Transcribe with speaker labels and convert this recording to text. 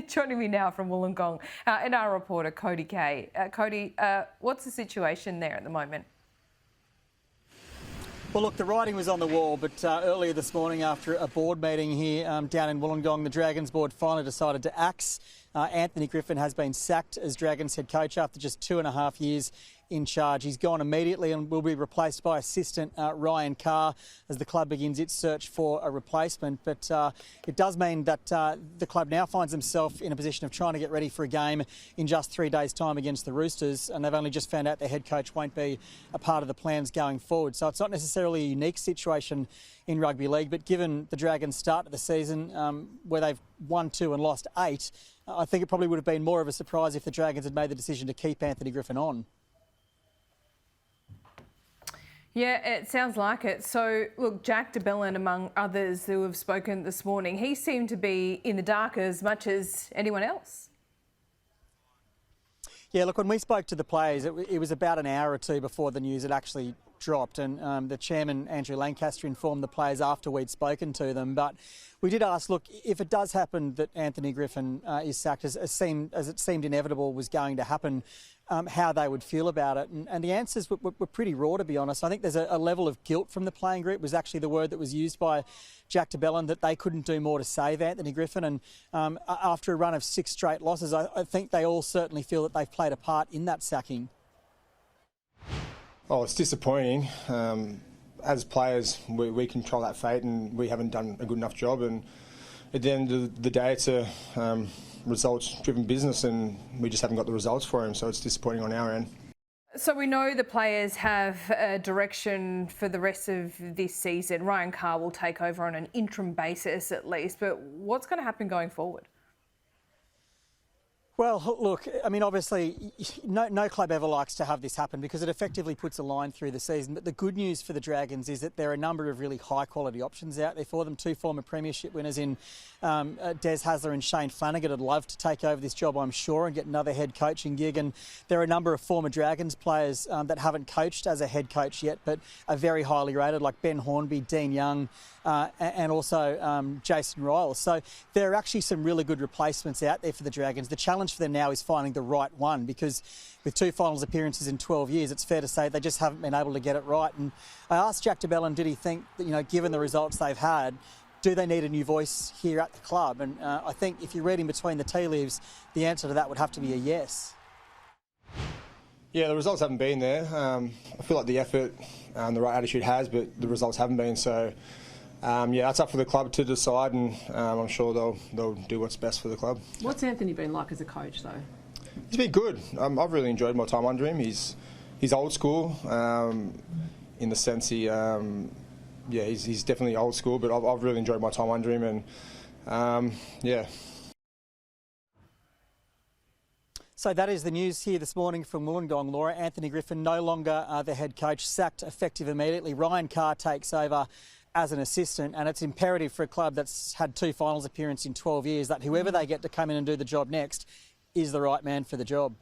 Speaker 1: Joining me now from Wollongong, and our reporter, Cody Kay. Cody, what's the situation there at the moment?
Speaker 2: Well, look, the writing was on the wall, but earlier this morning after a board meeting here down in Wollongong, the Dragons board finally decided to axe. Anthony Griffin has been sacked as Dragons head coach after just 2.5 years in charge. He's gone immediately and will be replaced by assistant Ryan Carr as the club begins its search for a replacement. But it does mean that the club now finds himself in a position of trying to get ready for a game in just 3 days' time against the Roosters, and they've only just found out their head coach won't be a part of the plans going forward. So it's not necessarily a unique situation in rugby league, but given the Dragons' start of the season, where they've won 2 and lost 8, I think it probably would have been more of a surprise if the Dragons had made the decision to keep Anthony Griffin on.
Speaker 1: Yeah, it sounds like it. So, look, Jack de Belin, among others who have spoken this morning, he seemed to be in the dark as much as anyone else. Yeah, look, when we spoke to the players, it was about an hour or two before the news had actually dropped, and the chairman, Andrew Lancaster, informed the players after we'd spoken to them. But we did ask, look, if it does happen that Anthony Griffin is sacked, as it seemed inevitable was going to happen, how they would feel about it. And the answers were pretty raw, to be honest. I think there's a level of guilt from the playing group, was actually the word that was used by Jack de Belin, that they couldn't do more to save Anthony Griffin. And after a run of 6 straight losses, I think they all certainly feel that they've played a part in that sacking.
Speaker 3: Oh, it's disappointing. As players, we control that fate, and we haven't done a good enough job. And at the end of the day, it's a results-driven business, and we just haven't got the results for him. So it's disappointing on our end.
Speaker 1: So we know the players have a direction for the rest of this season. Ryan Carr will take over on an interim basis at least. But what's going to happen going forward?
Speaker 2: Well, look, I mean, obviously, no club ever likes to have this happen because it effectively puts a line through the season. But the good news for the Dragons is that there are a number of really high-quality options out there for them. 2 former premiership winners in Des Hasler and Shane Flanagan would love to take over this job, I'm sure, and get another head coaching gig. And there are a number of former Dragons players that haven't coached as a head coach yet, but are very highly rated, like Ben Hornby, Dean Young, and also Jason Ryles. So there are actually some really good replacements out there for the Dragons. The challenge for them now is finding the right one, because with 2 finals appearances in 12 years, it's fair to say they just haven't been able to get it right. And I asked Jack de Belin, did he think that, given the results they've had, do they need a new voice here at the club? And I think if you're reading between the tea leaves, the answer to that would have to be a yes.
Speaker 3: Yeah, the results haven't been there. I feel like the effort and the right attitude has, but the results haven't been. So, yeah, that's up for the club to decide, and I'm sure they'll do what's best for the club.
Speaker 4: What's Anthony been like as a coach, though?
Speaker 3: He's been good. I've really enjoyed my time under him. He's old school in the sense he's definitely old school, but I've really enjoyed my time under him, and yeah.
Speaker 2: So that is the news here this morning from Wollongong, Laura. Anthony Griffin no longer the head coach, sacked effective immediately. Ryan Carr takes over as an assistant, and it's imperative for a club that's had 2 finals appearances in 12 years that whoever they get to come in and do the job next is the right man for the job.